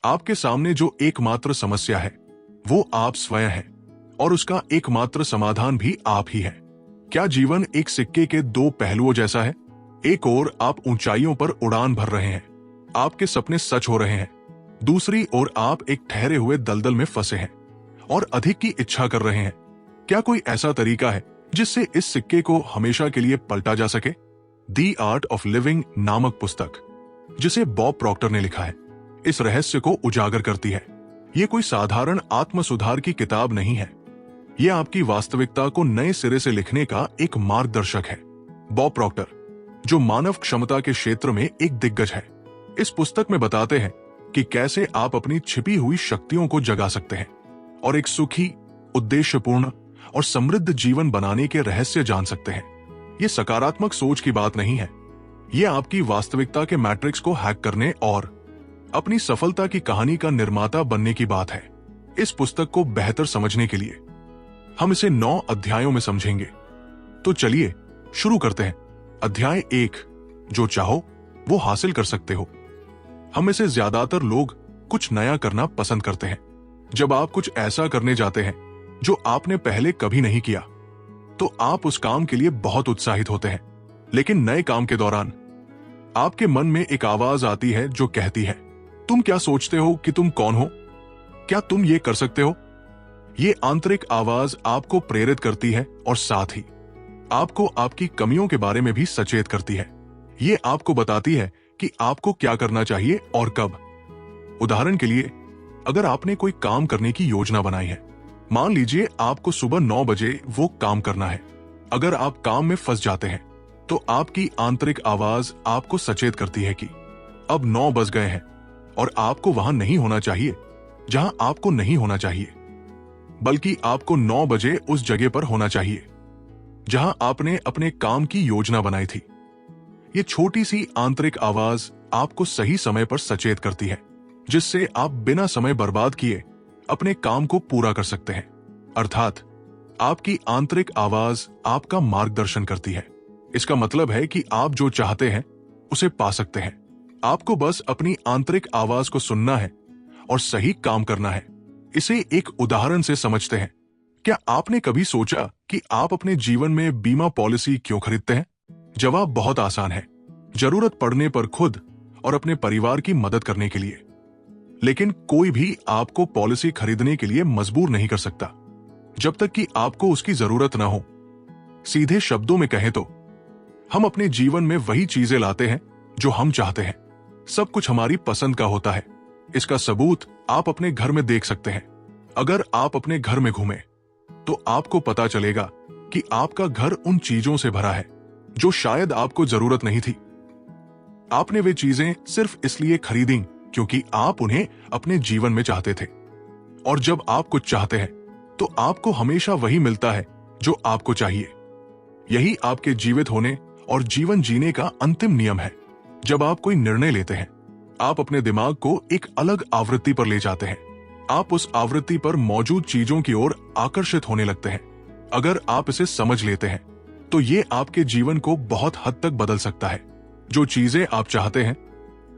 आपके सामने जो एकमात्र समस्या है वो आप स्वयं हैं और उसका एकमात्र समाधान भी आप ही है। क्या जीवन एक सिक्के के दो पहलुओं जैसा है? एक ओर आप ऊंचाइयों पर उड़ान भर रहे हैं, आपके सपने सच हो रहे हैं। दूसरी ओर आप एक ठहरे हुए दलदल में फंसे हैं और अधिक की इच्छा कर रहे हैं। क्या कोई ऐसा तरीका है जिससे इस सिक्के को हमेशा के लिए पलटा जा सके? द आर्ट ऑफ लिविंग नामक पुस्तक, जिसे बॉब प्रॉक्टर ने लिखा है, इस रहस्य को उजागर करती है। ये कोई साधारण आत्म सुधार की किताब नहीं है, यह आपकी वास्तविकता को नए सिरे से लिखने का एक मार्गदर्शक है। बॉब प्रॉक्टर, जो मानव क्षमता के क्षेत्र में एक दिग्गज है, इस पुस्तक में बताते हैं कि कैसे आप अपनी छिपी हुई शक्तियों को जगा सकते हैं और एक सुखी, उद्देश्यपूर्ण और समृद्ध जीवन बनाने के रहस्य जान सकते हैं। ये सकारात्मक सोच की बात नहीं है, ये आपकी वास्तविकता के मैट्रिक्स को हैक करने और अपनी सफलता की कहानी का निर्माता बनने की बात है। इस पुस्तक को बेहतर समझने के लिए हम इसे 9 अध्यायों में समझेंगे। तो चलिए शुरू करते हैं। अध्याय 1, जो चाहो वो हासिल कर सकते हो। हम में से ज्यादातर लोग कुछ नया करना पसंद करते हैं। जब आप कुछ ऐसा करने जाते हैं जो आपने पहले कभी नहीं किया, तो आप उस काम के लिए बहुत उत्साहित होते हैं। लेकिन नए काम के दौरान आपके मन में एक आवाज आती है जो कहती है, तुम क्या सोचते हो कि तुम कौन हो? क्या तुम ये कर सकते हो? ये आंतरिक आवाज आपको प्रेरित करती है और साथ ही आपको आपकी कमियों के बारे में भी सचेत करती है। ये आपको बताती है कि आपको क्या करना चाहिए और कब। उदाहरण के लिए, अगर आपने कोई काम करने की योजना बनाई है, मान लीजिए आपको सुबह 9 बजे वो काम करना है। अगर आप काम में फंस जाते हैं, तो आपकी आंतरिक आवाज आपको सचेत करती है कि अब 9 बज गए हैं और आपको वहां नहीं होना चाहिए जहां आपको नहीं होना चाहिए, बल्कि आपको 9 बजे उस जगह पर होना चाहिए जहां आपने अपने काम की योजना बनाई थी। ये छोटी सी आंतरिक आवाज आपको सही समय पर सचेत करती है, जिससे आप बिना समय बर्बाद किए अपने काम को पूरा कर सकते हैं। अर्थात आपकी आंतरिक आवाज आपका मार्गदर्शन करती है। इसका मतलब है कि आप जो चाहते हैं उसे पा सकते हैं। आपको बस अपनी आंतरिक आवाज को सुनना है और सही काम करना है। इसे एक उदाहरण से समझते हैं। क्या आपने कभी सोचा कि आप अपने जीवन में बीमा पॉलिसी क्यों खरीदते हैं? जवाब बहुत आसान है, जरूरत पड़ने पर खुद और अपने परिवार की मदद करने के लिए। लेकिन कोई भी आपको पॉलिसी खरीदने के लिए मजबूर नहीं कर सकता जब तक कि आपको उसकी जरूरत ना हो। सीधे शब्दों में कहें तो हम अपने जीवन में वही चीजें लाते हैं जो हम चाहते हैं। सब कुछ हमारी पसंद का होता है। इसका सबूत आप अपने घर में देख सकते हैं। अगर आप अपने घर में घूमें तो आपको पता चलेगा कि आपका घर उन चीजों से भरा है जो शायद आपको जरूरत नहीं थी। आपने वे चीजें सिर्फ इसलिए खरीदी क्योंकि आप उन्हें अपने जीवन में चाहते थे। और जब आप कुछ चाहते हैं तो आपको हमेशा वही मिलता है जो आपको चाहिए। यही आपके जीवित होने और जीवन जीने का अंतिम नियम है। जब आप कोई निर्णय लेते हैं, आप अपने दिमाग को एक अलग आवृत्ति पर ले जाते हैं। आप उस आवृत्ति पर मौजूद चीजों की ओर आकर्षित होने लगते हैं। अगर आप इसे समझ लेते हैं तो ये आपके जीवन को बहुत हद तक बदल सकता है। जो चीजें आप चाहते हैं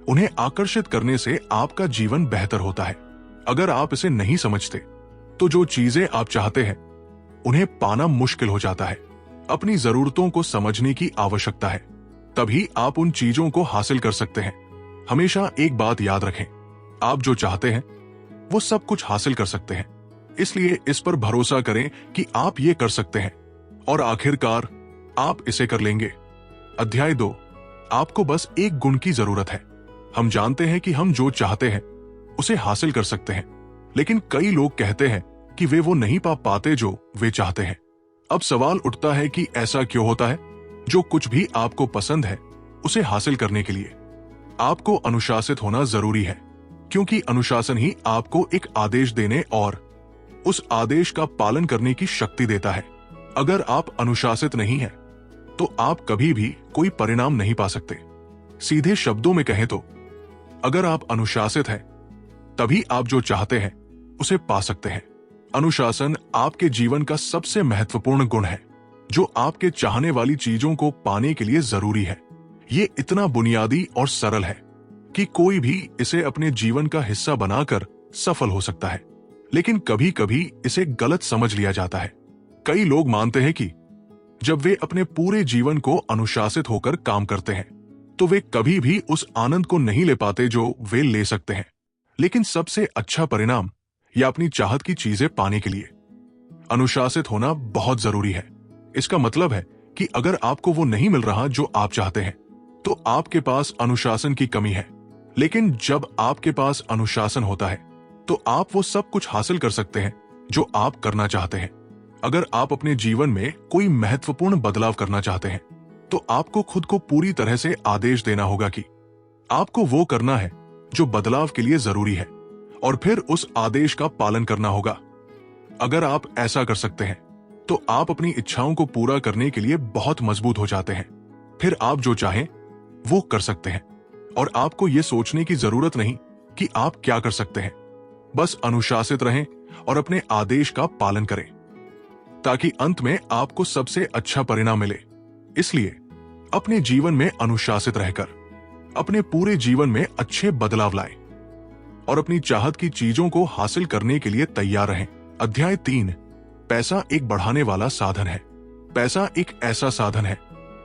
उन्हें आकर्षित करने से आपका जीवन बेहतर होता है। अगर आप इसे नहीं समझते तो जो चीजें आप चाहते हैं उन्हें पाना मुश्किल हो जाता है। अपनी जरूरतों को समझने की आवश्यकता है, तभी आप उन चीजों को हासिल कर सकते हैं। हमेशा एक बात याद रखें, आप जो चाहते हैं वो सब कुछ हासिल कर सकते हैं। इसलिए इस पर भरोसा करें कि आप ये कर सकते हैं और आखिरकार आप इसे कर लेंगे। अध्याय 2, आपको बस एक गुण की जरूरत है। हम जानते हैं कि हम जो चाहते हैं उसे हासिल कर सकते हैं, लेकिन कई लोग कहते हैं कि वे वो नहीं पा पाते जो वे चाहते हैं। अब सवाल उठता है कि ऐसा क्यों होता है? जो कुछ भी आपको पसंद है उसे हासिल करने के लिए आपको अनुशासित होना जरूरी है, क्योंकि अनुशासन ही आपको एक आदेश देने और उस आदेश का पालन करने की शक्ति देता है। अगर आप अनुशासित नहीं हैं, तो आप कभी भी कोई परिणाम नहीं पा सकते। सीधे शब्दों में कहें तो अगर आप अनुशासित हैं, तभी आप जो चाहते हैं उसे पा सकते हैं। अनुशासन आपके जीवन का सबसे महत्वपूर्ण गुण है, जो आपके चाहने वाली चीजों को पाने के लिए जरूरी है। ये इतना बुनियादी और सरल है, कि कोई भी इसे अपने जीवन का हिस्सा बनाकर सफल हो सकता है, लेकिन कभी कभी इसे गलत समझ लिया जाता है। कई लोग मानते हैं कि जब वे अपने पूरे जीवन को अनुशासित होकर काम करते हैं तो वे कभी भी उस आनंद को नहीं ले पाते जो वे ले सकते हैं। लेकिन सबसे अच्छा परिणाम या अपनी चाहत की चीजें पाने के लिए अनुशासित होना बहुत जरूरी है। इसका मतलब है कि अगर आपको वो नहीं मिल रहा जो आप चाहते हैं तो आपके पास अनुशासन की कमी है। लेकिन जब आपके पास अनुशासन होता है तो आप वो सब कुछ हासिल कर सकते हैं जो आप करना चाहते हैं। अगर आप अपने जीवन में कोई महत्वपूर्ण बदलाव करना चाहते हैं तो आपको खुद को पूरी तरह से आदेश देना होगा कि आपको वो करना है जो बदलाव के लिए जरूरी है, और फिर उस आदेश का पालन करना होगा। अगर आप ऐसा कर सकते हैं तो आप अपनी इच्छाओं को पूरा करने के लिए बहुत मजबूत हो जाते हैं। फिर आप जो चाहें वो कर सकते हैं और आपको ये सोचने की जरूरत नहीं कि आप क्या कर सकते हैं। बस अनुशासित रहें और अपने आदेश का पालन करें ताकि अंत में आपको सबसे अच्छा परिणाम मिले। इसलिए अपने जीवन में अनुशासित रहकर अपने पूरे जीवन में अच्छे बदलाव लाएं और अपनी चाहत की चीजों को हासिल करने के लिए तैयार रहें। अध्याय 3, पैसा एक बढ़ाने वाला साधन है। पैसा एक ऐसा साधन है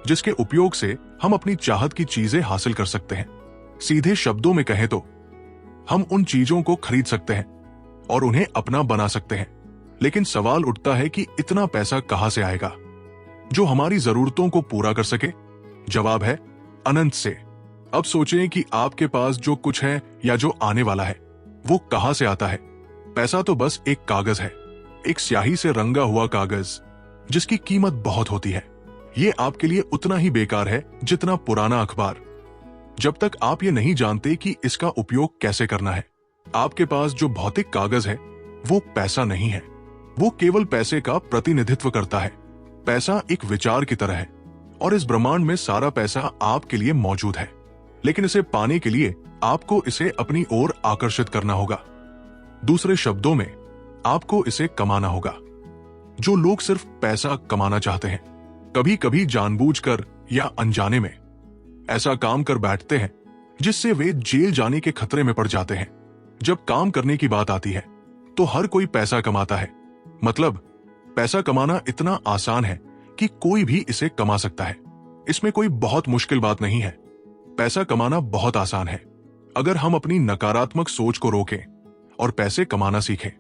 जिसके उपयोग से हम अपनी चाहत की चीजें हासिल कर सकते हैं। सीधे शब्दों में कहें तो हम उन चीजों को खरीद सकते हैं और उन्हें अपना बना सकते हैं। लेकिन सवाल उठता है कि इतना पैसा कहां से आएगा जो हमारी जरूरतों को पूरा कर सके? जवाब है अनंत से। अब सोचें कि आपके पास जो कुछ है या जो आने वाला है वो कहां से आता है। पैसा तो बस एक कागज है, एक स्याही से रंगा हुआ कागज जिसकी कीमत बहुत होती है। ये आपके लिए उतना ही बेकार है जितना पुराना अखबार। जब तक आप ये नहीं जानते कि इसका उपयोग कैसे करना है। आपके पास जो भौतिक कागज है वो पैसा नहीं है, वो केवल पैसे का प्रतिनिधित्व करता है। पैसा एक विचार की तरह है और इस ब्रह्मांड में सारा पैसा आपके लिए मौजूद है, लेकिन इसे पाने के लिए आपको इसे अपनी ओर आकर्षित करना होगा। दूसरे शब्दों में आपको इसे कमाना होगा। जो लोग सिर्फ पैसा कमाना चाहते हैं कभी कभी जानबूझकर या अनजाने में ऐसा काम कर बैठते हैं जिससे वे जेल जाने के खतरे में पड़ जाते हैं। जब काम करने की बात आती है तो हर कोई पैसा कमाता है। मतलब पैसा कमाना इतना आसान है कि कोई भी इसे कमा सकता है। इसमें कोई बहुत मुश्किल बात नहीं है। पैसा कमाना बहुत आसान है अगर हम अपनी नकारात्मक सोच को रोकें और पैसे कमाना सीखें।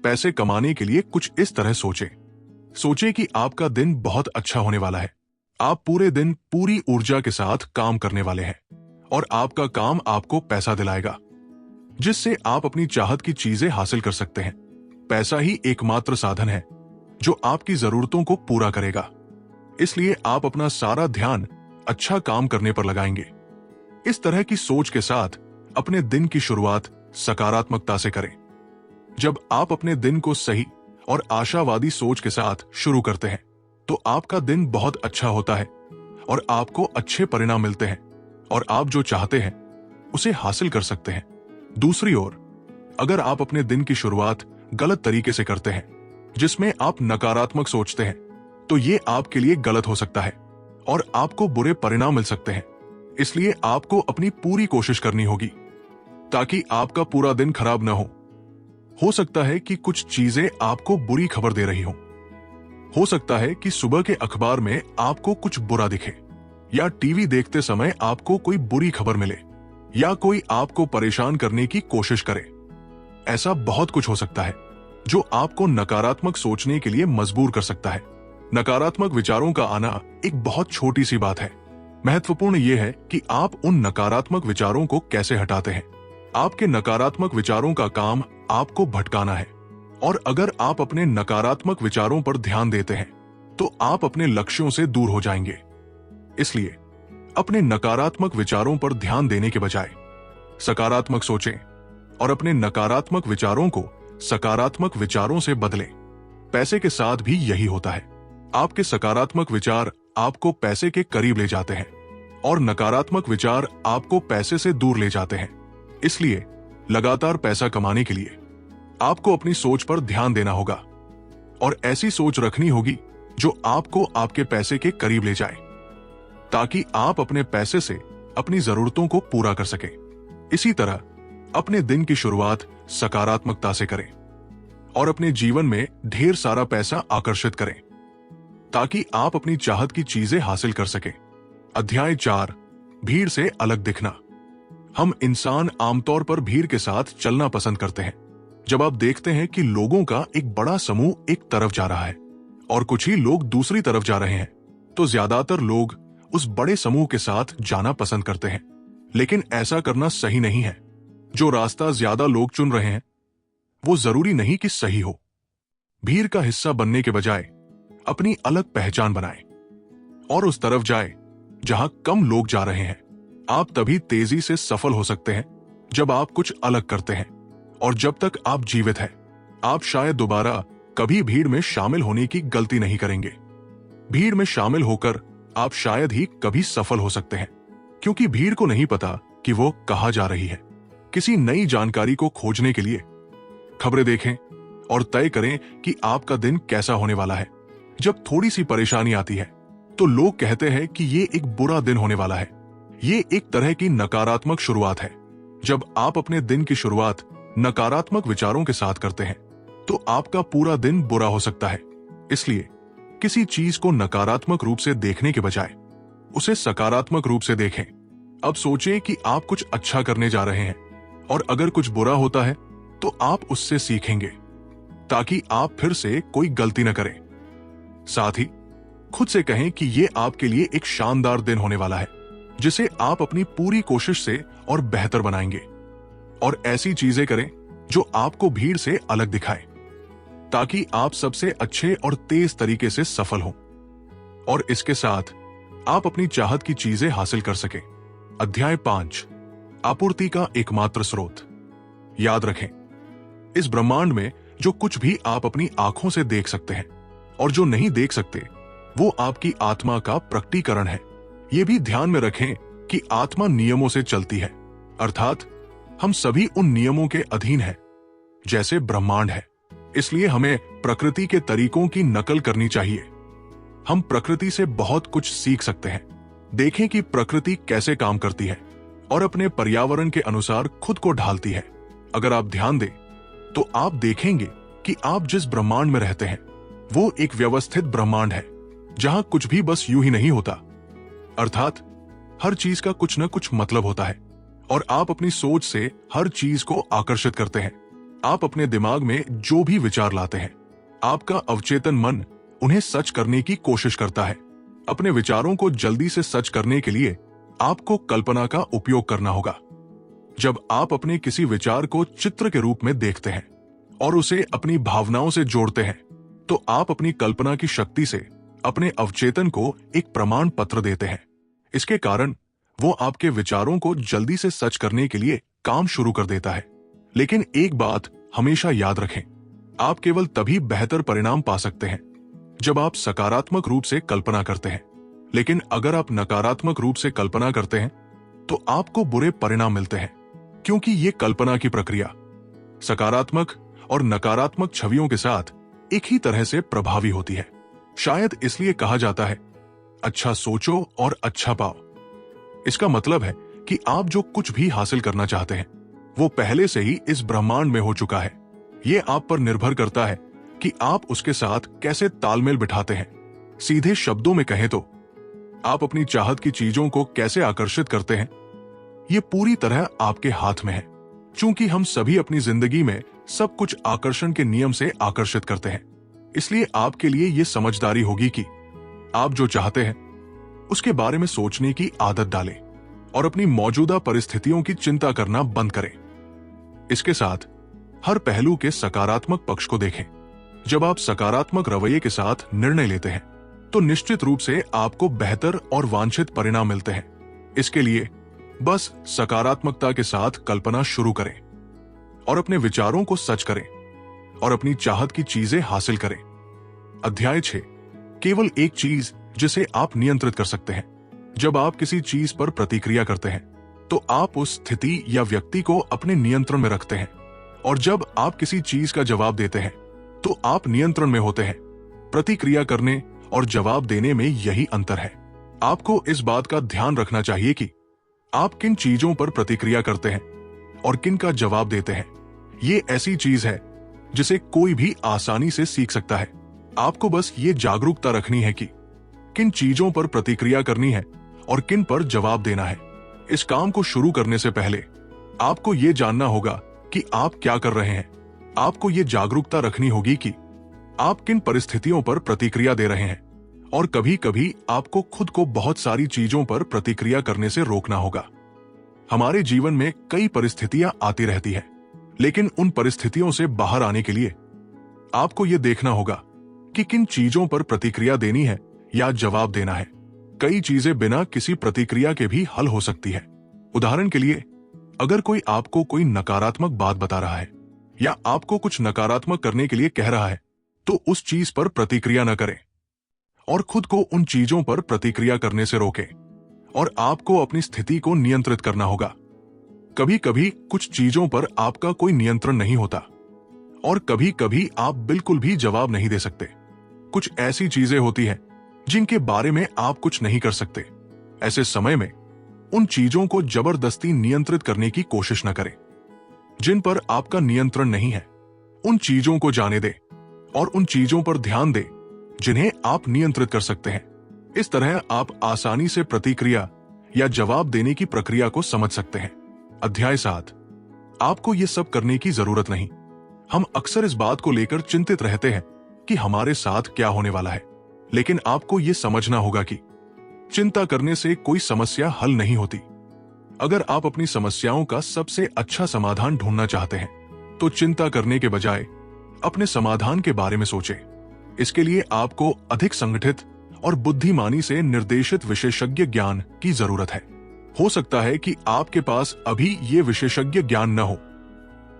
पैसे कमाने के लिए कुछ इस तरह सोचें कि आपका दिन बहुत अच्छा होने वाला है। आप पूरे दिन पूरी ऊर्जा के साथ काम करने वाले हैं और आपका काम आपको पैसा दिलाएगा जिससे आप अपनी चाहत की चीजें हासिल कर सकते हैं। पैसा ही एकमात्र साधन है जो आपकी जरूरतों को पूरा करेगा। इसलिए आप अपना सारा ध्यान अच्छा काम करने पर लगाएंगे। इस तरह की सोच के साथ अपने दिन की शुरुआत सकारात्मकता से करें। जब आप अपने दिन को सही और आशावादी सोच के साथ शुरू करते हैं तो आपका दिन बहुत अच्छा होता है और आपको अच्छे परिणाम मिलते हैं और आप जो चाहते हैं उसे हासिल कर सकते हैं। दूसरी ओर अगर आप अपने दिन की शुरुआत गलत तरीके से करते हैं जिसमें आप नकारात्मक सोचते हैं तो ये आपके लिए गलत हो सकता है और आपको बुरे परिणाम मिल सकते हैं। इसलिए आपको अपनी पूरी कोशिश करनी होगी ताकि आपका पूरा दिन खराब न हो सकता है कि कुछ चीजें आपको बुरी खबर दे रही हो सकता है कि सुबह के अखबार में आपको कुछ बुरा दिखे या टीवी देखते समय आपको कोई बुरी खबर मिले या कोई आपको परेशान करने की कोशिश करे। ऐसा बहुत कुछ हो सकता है जो आपको नकारात्मक सोचने के लिए मजबूर कर सकता है। नकारात्मक विचारों का आना एक बहुत छोटी सी बात है। महत्वपूर्ण यह है कि आप उन नकारात्मक विचारों को कैसे हटाते हैं। आपके नकारात्मक विचारों का काम आपको भटकाना है और अगर आप अपने नकारात्मक विचारों पर ध्यान देते हैं तो आप अपने लक्ष्यों से दूर हो जाएंगे। इसलिए अपने नकारात्मक विचारों पर ध्यान देने के बजाय सकारात्मक सोचें और अपने नकारात्मक विचारों को सकारात्मक विचारों से बदलें। पैसे के साथ भी यही होता है। आपके सकारात्मक विचार आपको पैसे के करीब ले जाते हैं और नकारात्मक विचार आपको पैसे से दूर ले जाते हैं। इसलिए लगातार पैसा कमाने के लिए आपको अपनी सोच पर ध्यान देना होगा और ऐसी सोच रखनी होगी जो आपको आपके पैसे के करीब ले जाए ताकि आप अपने पैसे से अपनी जरूरतों को पूरा कर सकें। इसी तरह अपने दिन की शुरुआत सकारात्मकता से करें और अपने जीवन में ढेर सारा पैसा आकर्षित करें ताकि आप अपनी चाहत की चीजें हासिल कर सकें। अध्याय 4, भीड़ से अलग दिखना। हम इंसान आमतौर पर भीड़ के साथ चलना पसंद करते हैं। जब आप देखते हैं कि लोगों का एक बड़ा समूह एक तरफ जा रहा है और कुछ ही लोग दूसरी तरफ जा रहे हैं, तो ज्यादातर लोग उस बड़े समूह के साथ जाना पसंद करते हैं। लेकिन ऐसा करना सही नहीं है। जो रास्ता ज्यादा लोग चुन रहे हैं वो जरूरी नहीं कि सही हो। भीड़ का हिस्सा बनने के बजाय अपनी अलग पहचान बनाएं और उस तरफ जाए जहां कम लोग जा रहे हैं। आप तभी तेजी से सफल हो सकते हैं जब आप कुछ अलग करते हैं, और जब तक आप जीवित हैं आप शायद दोबारा कभी भीड़ में शामिल होने की गलती नहीं करेंगे। भीड़ में शामिल होकर आप शायद ही कभी सफल हो सकते हैं, क्योंकि भीड़ को नहीं पता कि वो कहां जा रही है। किसी नई जानकारी को खोजने के लिए खबरें देखें और तय करें कि आपका दिन कैसा होने वाला है। जब थोड़ी सी परेशानी आती है तो लोग कहते हैं कि ये एक बुरा दिन होने वाला है। ये एक तरह की नकारात्मक शुरुआत है। जब आप अपने दिन की शुरुआत नकारात्मक विचारों के साथ करते हैं तो आपका पूरा दिन बुरा हो सकता है। इसलिए किसी चीज को नकारात्मक रूप से देखने के बजाय उसे सकारात्मक रूप से देखें। अब सोचें कि आप कुछ अच्छा करने जा रहे हैं, और अगर कुछ बुरा होता है तो आप उससे सीखेंगे ताकि आप फिर से कोई गलती न करें। साथ ही खुद से कहें कि यह आपके लिए एक शानदार दिन होने वाला है, जिसे आप अपनी पूरी कोशिश से और बेहतर बनाएंगे। और ऐसी चीजें करें जो आपको भीड़ से अलग दिखाए, ताकि आप सबसे अच्छे और तेज तरीके से सफल हों और इसके साथ आप अपनी चाहत की चीजें हासिल कर सकें। अध्याय 5, आपूर्ति का एकमात्र स्रोत। याद रखें, इस ब्रह्मांड में जो कुछ भी आप अपनी आंखों से देख सकते हैं और जो नहीं देख सकते, वो आपकी आत्मा का प्रकटीकरण है। ये भी ध्यान में रखें कि आत्मा नियमों से चलती है, अर्थात हम सभी उन नियमों के अधीन हैं जैसे ब्रह्मांड है। इसलिए हमें प्रकृति के तरीकों की नकल करनी चाहिए। हम प्रकृति से बहुत कुछ सीख सकते हैं। देखें कि प्रकृति कैसे काम करती है और अपने पर्यावरण के अनुसार खुद को ढालती है। अगर आप ध्यान दें तो आप देखेंगे कि आप जिस ब्रह्मांड में रहते हैं वो एक व्यवस्थित ब्रह्मांड है, जहां कुछ भी बस यूं ही नहीं होता। अर्थात हर चीज का कुछ न कुछ मतलब होता है और आप अपनी सोच से हर चीज को आकर्षित करते हैं। आप अपने दिमाग में जो भी विचार लाते हैं, आपका अवचेतन मन उन्हें सच करने की कोशिश करता है। अपने विचारों को जल्दी से सच करने के लिए आपको कल्पना का उपयोग करना होगा। जब आप अपने किसी विचार को चित्र के रूप में देखते हैं और उसे अपनी भावनाओं से जोड़ते हैं, तो आप अपनी कल्पना की शक्ति से अपने अवचेतन को एक प्रमाण पत्र देते हैं। इसके कारण वो आपके विचारों को जल्दी से सच करने के लिए काम शुरू कर देता है। लेकिन एक बात हमेशा याद रखें, आप केवल तभी बेहतर परिणाम पा सकते हैं जब आप सकारात्मक रूप से कल्पना करते हैं। लेकिन अगर आप नकारात्मक रूप से कल्पना करते हैं तो आपको बुरे परिणाम मिलते हैं, क्योंकि ये कल्पना की प्रक्रिया सकारात्मक और नकारात्मक छवियों के साथ एक ही तरह से प्रभावी होती है। शायद इसलिए कहा जाता है, अच्छा सोचो और अच्छा पाओ। इसका मतलब है कि आप जो कुछ भी हासिल करना चाहते हैं वो पहले से ही इस ब्रह्मांड में हो चुका है। ये आप पर निर्भर करता है कि आप उसके साथ कैसे तालमेल बिठाते हैं। सीधे शब्दों में कहें तो आप अपनी चाहत की चीजों को कैसे आकर्षित करते हैं, ये पूरी तरह आपके हाथ में है। चूंकि हम सभी अपनी जिंदगी में सब कुछ आकर्षण के नियम से आकर्षित करते हैं, इसलिए आपके लिए यह समझदारी होगी कि आप जो चाहते हैं उसके बारे में सोचने की आदत डालें और अपनी मौजूदा परिस्थितियों की चिंता करना बंद करें। इसके साथ हर पहलू के सकारात्मक पक्ष को देखें। जब आप सकारात्मक रवैये के साथ निर्णय लेते हैं तो निश्चित रूप से आपको बेहतर और वांछित परिणाम मिलते हैं। इसके लिए बस सकारात्मकता के साथ कल्पना शुरू करें और अपने विचारों को सच करें और अपनी चाहत की चीजें हासिल करें। अध्याय 6, केवल एक चीज जिसे आप नियंत्रित कर सकते हैं। जब आप किसी चीज पर प्रतिक्रिया करते हैं तो आप उस स्थिति या व्यक्ति को अपने नियंत्रण में रखते हैं, और जब आप किसी चीज का जवाब देते हैं तो आप नियंत्रण में होते हैं। प्रतिक्रिया करने और जवाब देने में यही अंतर है। आपको इस बात का ध्यान रखना चाहिए कि आप किन चीजों पर प्रतिक्रिया करते हैं और किन का जवाब देते हैं। ये ऐसी चीज है जिसे कोई भी आसानी से सीख सकता है। आपको बस ये जागरूकता रखनी है कि किन चीजों पर प्रतिक्रिया करनी है और किन पर जवाब देना है। इस काम को शुरू करने से पहले आपको ये जानना होगा कि आप क्या कर रहे हैं। आपको ये जागरूकता रखनी होगी कि आप किन परिस्थितियों पर प्रतिक्रिया दे रहे हैं, और कभी कभी आपको खुद को बहुत सारी चीजों पर प्रतिक्रिया करने से रोकना होगा। हमारे जीवन में कई परिस्थितियां आती रहती हैं, लेकिन उन परिस्थितियों से बाहर आने के लिए आपको यह देखना होगा कि किन चीजों पर प्रतिक्रिया देनी है या जवाब देना है। कई चीजें बिना किसी प्रतिक्रिया के भी हल हो सकती है। उदाहरण के लिए, अगर कोई आपको कोई नकारात्मक बात बता रहा है या आपको कुछ नकारात्मक करने के लिए कह रहा है, तो उस चीज पर प्रतिक्रिया न करें और खुद को उन चीजों पर प्रतिक्रिया करने से रोकें। और आपको अपनी स्थिति को नियंत्रित करना होगा। कभी कभी कुछ चीजों पर आपका कोई नियंत्रण नहीं होता और कभी कभी आप बिल्कुल भी जवाब नहीं दे सकते। कुछ ऐसी चीजें होती हैं जिनके बारे में आप कुछ नहीं कर सकते। ऐसे समय में उन चीजों को जबरदस्ती नियंत्रित करने की कोशिश न करें जिन पर आपका नियंत्रण नहीं है। उन चीजों को जाने दें और उन चीजों पर ध्यान दें जिन्हें आप नियंत्रित कर सकते हैं। इस तरह आप आसानी से प्रतिक्रिया या जवाब देने की प्रक्रिया को समझ सकते हैं। अध्याय 7। आपको ये सब करने की जरूरत नहीं। हम अक्सर इस बात को लेकर चिंतित रहते हैं कि हमारे साथ क्या होने वाला है, लेकिन आपको ये समझना होगा कि चिंता करने से कोई समस्या हल नहीं होती। अगर आप अपनी समस्याओं का सबसे अच्छा समाधान ढूंढना चाहते हैं, तो चिंता करने के बजाय अपने समाधान के बारे में सोचें। इसके लिए आपको अधिक संगठित और बुद्धिमानी से निर्देशित विशेषज्ञ ज्ञान की जरूरत है। हो सकता है कि आपके पास अभी ये विशेषज्ञ ज्ञान न हो,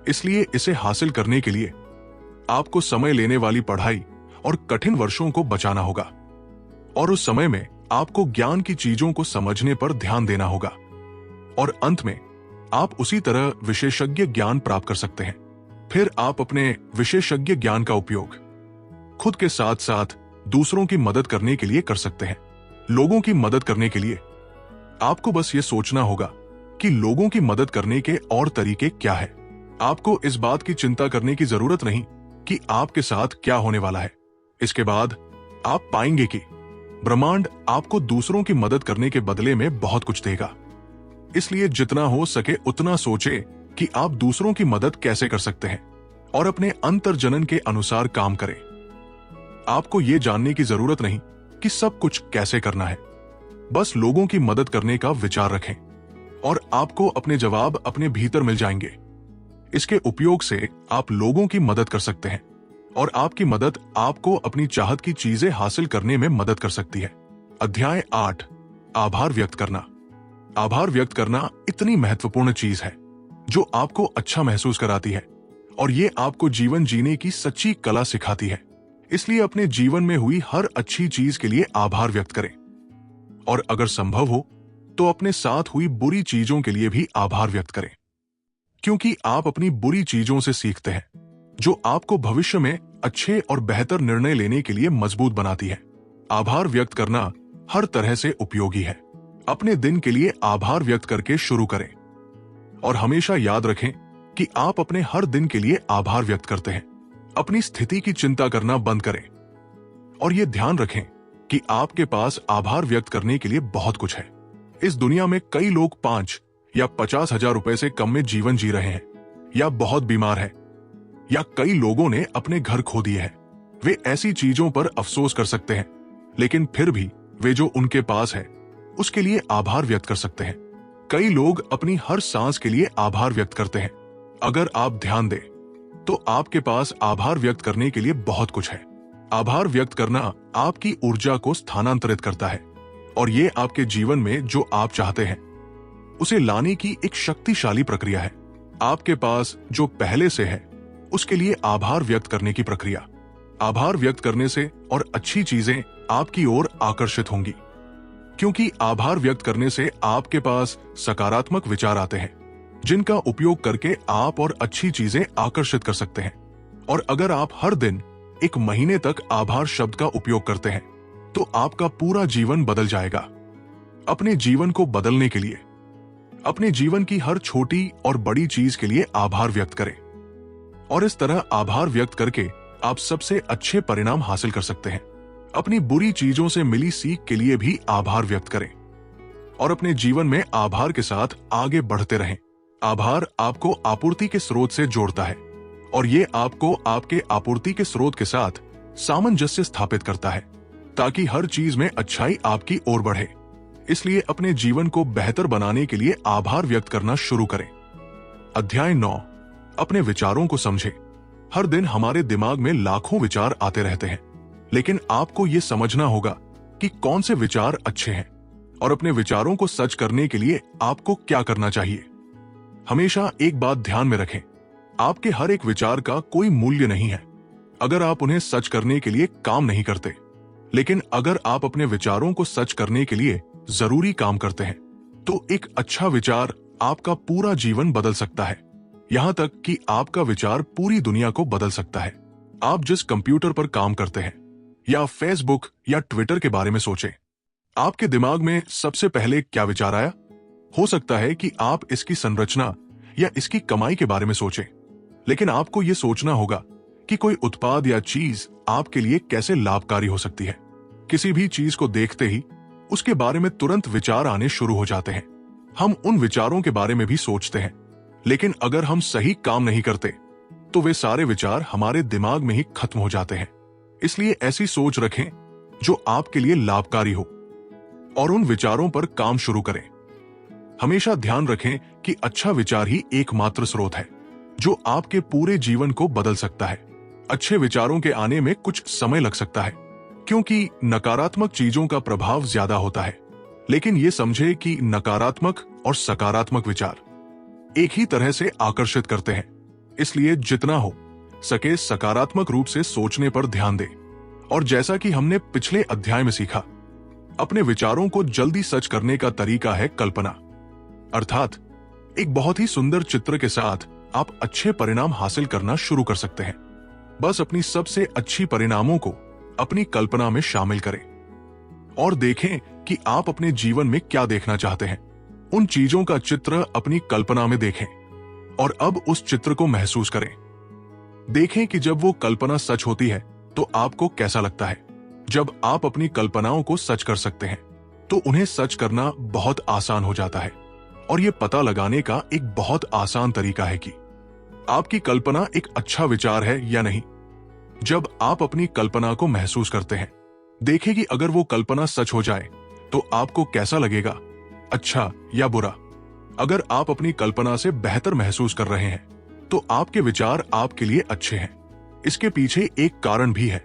इसलिए इसे हासिल करने के लिए आपको समय लेने वाली पढ़ाई और कठिन वर्षों को बचाना होगा, और उस समय में आपको ज्ञान की चीजों को समझने पर ध्यान देना होगा, और अंत में आप उसी तरह विशेषज्ञ ज्ञान प्राप्त कर सकते हैं। फिर आप अपने विशेषज्ञ ज्ञान का उपयोग खुद के साथ साथ दूसरों की मदद करने के लिए कर सकते हैं। लोगों की मदद करने के लिए आपको बस ये सोचना होगा कि लोगों की मदद करने के और तरीके क्या है। आपको इस बात की चिंता करने की जरूरत नहीं कि आपके साथ क्या होने वाला है। इसके बाद आप पाएंगे कि ब्रह्मांड आपको दूसरों की मदद करने के बदले में बहुत कुछ देगा। इसलिए जितना हो सके उतना सोचे कि आप दूसरों की मदद कैसे कर सकते हैं और अपने अंतर्जनन के अनुसार काम करें। आपको यह जानने की जरूरत नहीं कि सब कुछ कैसे करना है, बस लोगों की मदद करने का विचार रखें और आपको अपने जवाब अपने भीतर मिल जाएंगे। इसके उपयोग से आप लोगों की मदद कर सकते हैं और आपकी मदद आपको अपनी चाहत की चीजें हासिल करने में मदद कर सकती है। अध्याय 8। आभार व्यक्त करना। आभार व्यक्त करना इतनी महत्वपूर्ण चीज है जो आपको अच्छा महसूस कराती है और ये आपको जीवन जीने की सच्ची कला सिखाती है। इसलिए अपने जीवन में हुई हर अच्छी चीज के लिए आभार व्यक्त करें, और अगर संभव हो तो अपने साथ हुई बुरी चीजों के लिए भी आभार व्यक्त करें, क्योंकि आप अपनी बुरी चीजों से सीखते हैं जो आपको भविष्य में अच्छे और बेहतर निर्णय लेने के लिए मजबूत बनाती है। आभार व्यक्त करना हर तरह से उपयोगी है। अपने दिन के लिए आभार व्यक्त करके शुरू करें और हमेशा याद रखें कि आप अपने हर दिन के लिए आभार व्यक्त करते हैं। अपनी स्थिति की चिंता करना बंद करें और यह ध्यान रखें कि आपके पास आभार व्यक्त करने के लिए बहुत कुछ है। इस दुनिया में कई लोग 5 या 50,000 रुपए से कम में जीवन जी रहे हैं, या बहुत बीमार है, या कई लोगों ने अपने घर खो दिए हैं। वे ऐसी चीजों पर अफसोस कर सकते हैं, लेकिन फिर भी वे जो उनके पास है उसके लिए आभार व्यक्त कर सकते हैं। कई लोग अपनी हर सांस के लिए आभार व्यक्त करते हैं। अगर आप ध्यान दें तो आपके पास आभार व्यक्त करने के लिए बहुत कुछ है। आभार व्यक्त करना आपकी ऊर्जा को स्थानांतरित करता है और ये आपके जीवन में जो आप चाहते हैं उसे लाने की एक शक्तिशाली प्रक्रिया है। आपके पास जो पहले से है उसके लिए आभार व्यक्त करने की प्रक्रिया। आभार व्यक्त करने से और अच्छी चीजें आपकी ओर आकर्षित होंगी, क्योंकि आभार व्यक्त करने से आपके पास सकारात्मक विचार आते हैं जिनका उपयोग करके आप और अच्छी चीजें आकर्षित कर सकते हैं। और अगर आप हर दिन 1 महीने तक आभार शब्द का उपयोग करते हैं तो आपका पूरा जीवन बदल जाएगा। अपने जीवन को बदलने के लिए अपने जीवन की हर छोटी और बड़ी चीज के लिए आभार व्यक्त करें और इस तरह आभार व्यक्त करके आप सबसे अच्छे परिणाम हासिल कर सकते हैं। अपनी बुरी चीजों से मिली सीख के लिए भी आभार व्यक्त करें और अपने जीवन में आभार के साथ आगे बढ़ते रहें। आभार आपको आपूर्ति के स्रोत से जोड़ता है और ये आपको आपके आपूर्ति के स्रोत के साथ सामंजस्य स्थापित करता है ताकि हर चीज में अच्छाई आपकी ओर बढ़े। इसलिए अपने जीवन को बेहतर बनाने के लिए आभार व्यक्त करना शुरू करें। अध्याय 9, अपने विचारों को समझें। हर दिन हमारे दिमाग में लाखों विचार आते रहते हैं, लेकिन आपको ये समझना होगा कि कौन से विचार अच्छे हैं और अपने विचारों को सच करने के लिए आपको क्या करना चाहिए। हमेशा एक बात ध्यान में रखें, आपके हर एक विचार का कोई मूल्य नहीं है अगर आप उन्हें सच करने के लिए काम नहीं करते। लेकिन अगर आप अपने विचारों को सच करने के लिए जरूरी काम करते हैं तो एक अच्छा विचार आपका पूरा जीवन बदल सकता है, यहां तक कि आपका विचार पूरी दुनिया को बदल सकता है। आप जिस कंप्यूटर पर काम करते हैं या फेसबुक या ट्विटर के बारे में सोचें, आपके दिमाग में सबसे पहले क्या विचार आया? हो सकता है कि आप इसकी संरचना या इसकी कमाई के बारे में सोचें, लेकिन आपको यह सोचना होगा कि कोई उत्पाद या चीज आपके लिए कैसे लाभकारी हो सकती है। किसी भी चीज को देखते ही उसके बारे में तुरंत विचार आने शुरू हो जाते हैं। हम उन विचारों के बारे में भी सोचते हैं, लेकिन अगर हम सही काम नहीं करते तो वे सारे विचार हमारे दिमाग में ही खत्म हो जाते हैं। इसलिए ऐसी सोच रखें जो आपके लिए लाभकारी हो और उन विचारों पर काम शुरू करें। हमेशा ध्यान रखें कि अच्छा विचार ही एकमात्र स्रोत है जो आपके पूरे जीवन को बदल सकता है। अच्छे विचारों के आने में कुछ समय लग सकता है क्योंकि नकारात्मक चीजों का प्रभाव ज्यादा होता है, लेकिन ये समझे कि नकारात्मक और सकारात्मक विचार एक ही तरह से आकर्षित करते हैं। इसलिए जितना हो सके सकारात्मक रूप से सोचने पर ध्यान दें। और जैसा कि हमने पिछले अध्याय में सीखा, अपने विचारों को जल्दी सच करने का तरीका है कल्पना, अर्थात एक बहुत ही सुंदर चित्र के साथ आप अच्छे परिणाम हासिल करना शुरू कर सकते हैं। बस अपनी सबसे अच्छी परिणामों को अपनी कल्पना में शामिल करें और देखें कि आप अपने जीवन में क्या देखना चाहते हैं। उन चीजों का चित्र अपनी कल्पना में देखें और अब उस चित्र को महसूस करें। देखें कि जब वो कल्पना सच होती है तो आपको कैसा लगता है। जब आप अपनी कल्पनाओं को सच कर सकते हैं तो उन्हें सच करना बहुत आसान हो जाता है और ये पता लगाने का एक बहुत आसान तरीका है कि आपकी कल्पना एक अच्छा विचार है या नहीं। जब आप अपनी कल्पना को महसूस करते हैं, देखें कि अगर वो कल्पना सच हो जाए तो आपको कैसा लगेगा, अच्छा या बुरा। अगर आप अपनी कल्पना से बेहतर महसूस कर रहे हैं तो आपके विचार आपके लिए अच्छे हैं। इसके पीछे एक कारण भी है,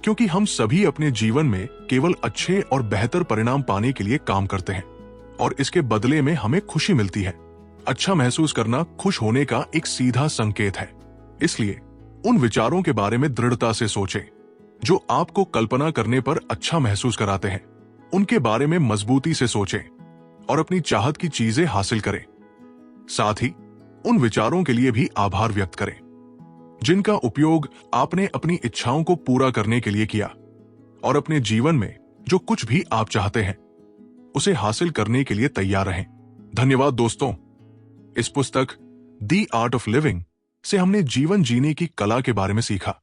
क्योंकि हम सभी अपने जीवन में केवल अच्छे और बेहतर परिणाम पाने के लिए काम करते हैं और इसके बदले में हमें खुशी मिलती है। अच्छा महसूस करना खुश होने का एक सीधा संकेत है। इसलिए उन विचारों के बारे में दृढ़ता से सोचें जो आपको कल्पना करने पर अच्छा महसूस कराते हैं। उनके बारे में मजबूती से सोचें और अपनी चाहत की चीजें हासिल करें। साथ ही उन विचारों के लिए भी आभार व्यक्त करें जिनका उपयोग आपने अपनी इच्छाओं को पूरा करने के लिए किया और अपने जीवन में जो कुछ भी आप चाहते हैं उसे हासिल करने के लिए तैयार रहें। धन्यवाद दोस्तों। इस पुस्तक द आर्ट ऑफ लिविंग से हमने जीवन जीने की कला के बारे में सीखा।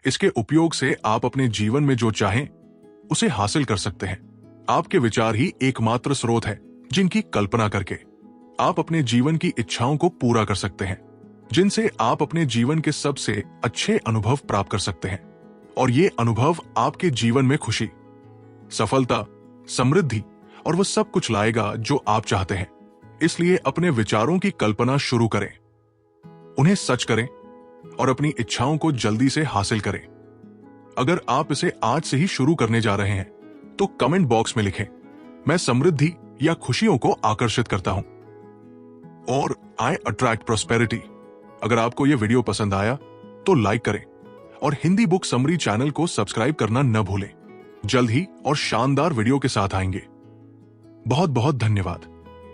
इसके उपयोग से आप अपने जीवन में जो चाहें उसे हासिल कर सकते हैं। आपके विचार ही एकमात्र स्रोत है जिनकी कल्पना करके आप अपने जीवन की इच्छाओं को पूरा कर सकते हैं, जिनसे आप अपने जीवन के सबसे अच्छे अनुभव प्राप्त कर सकते हैं। और ये अनुभव आपके जीवन में खुशी, सफलता, समृद्धि और वो सब कुछ लाएगा जो आप चाहते हैं। इसलिए अपने विचारों की कल्पना शुरू करें, उन्हें सच करें और अपनी इच्छाओं को जल्दी से हासिल करें। अगर आप इसे आज से ही शुरू करने जा रहे हैं तो कमेंट बॉक्स में लिखें, मैं समृद्धि या खुशियों को आकर्षित करता हूं और आई अट्रैक्ट प्रॉस्पेरिटी। अगर आपको यह वीडियो पसंद आया तो लाइक करें और हिंदी बुक समरी चैनल को सब्सक्राइब करना न भूलें। जल्द ही और शानदार वीडियो के साथ आएंगे। बहुत बहुत धन्यवाद।